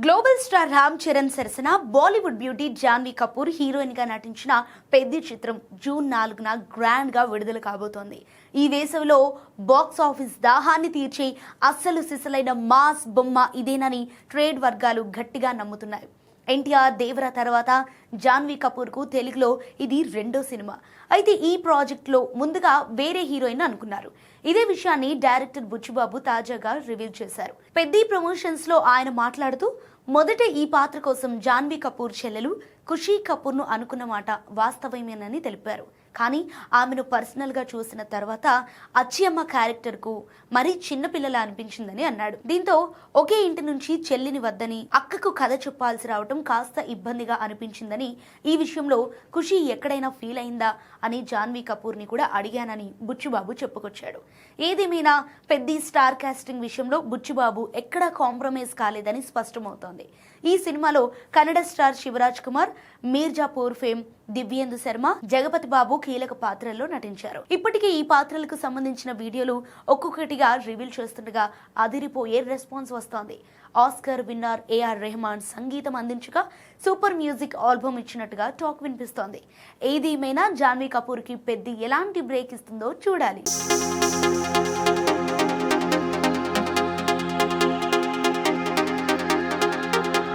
Global star Ram Charan సరసన Bollywood beauty Janhvi Kapoor heroine గా నటించిన పెద్ద చిత్రం జూన్ 4న గ్రాండ్ గా విడుదల కాబోతోంది. ఈ వేసవిలో బాక్స్ ఆఫీస్ దాహాన్ని తీర్చే అస్సలు సిసలైన మాస్ బొమ్మ ఇదేనని ట్రేడ్ వర్గాలు గట్టిగా నమ్ముతున్నాయి. ఎన్టీఆర్ దేవరా తర్వాత జాన్వీ కపూర్కు తెలుగులో ఇది రెండో సినిమా. అయితే ఈ ప్రాజెక్ట్లో ముందుగా వేరే హీరోయిన్ అనుకున్నారు. ఇదే విషయాన్ని డైరెక్టర్ బుచ్చిబాబు తాజాగా రివీల్ చేశారు. పెద్ద ప్రమోషన్స్లో ఆయన మాట్లాడుతూ మొదట ఈ పాత్ర కోసం జాన్వీ కపూర్ చెల్లెలు ఖుషీ కపూర్ను అనుకున్న మాట వాస్తవమేనని తెలిపారు. కానీ ఆమెను పర్సనల్గా చూసిన తర్వాత అచ్చియమ్మ క్యారెక్టర్కు మరీ చిన్నపిల్లలా అనిపించిందని అన్నాడు. దీంతో ఒకే ఇంటి నుంచి చెల్లిని వద్దని అక్కకు కథ చెప్పాల్సి రావటం కాస్త ఇబ్బందిగా అనిపించిందని, ఈ విషయంలో ఖుషి ఎక్కడైనా ఫీల్ అయిందా అని జాన్వీ కపూర్ని కూడా అడిగానని బుచ్చిబాబు చెప్పుకొచ్చాడు. ఏదేమైనా పెద్ద స్టార్ కాస్టింగ్ విషయంలో బుచ్చిబాబు ఎక్కడా కాంప్రమైజ్ కాలేదని స్పష్టమవుతోంది. ఈ సినిమాలో కన్నడ స్టార్ శివరాజ్ కుమార్, మీర్జాపూర్ ఫేమ్ దివ్యేందు శర్మ, జగపతి బాబు కీలక పాత్రల్లో నటించారు. ఇప్పటికే ఈ పాత్రలకు సంబంధించిన వీడియోలు ఒక్కొక్కటిగా రివీల్ చేస్తుండగా అదిరిపోయే రెస్పాన్స్ వస్తోంది. ఆస్కర్ విన్నర్ ఏఆర్ రెహమాన్ సంగీతం అందించగా సూపర్ మ్యూజిక్ ఆల్బమ్ ఇచ్చినట్టుగా టాక్ వినిపిస్తోంది. ఏదేమైనా జాన్వీ కపూర్కి పెద్ద ఎలాంటి బ్రేక్ ఇస్తుందో చూడాలి.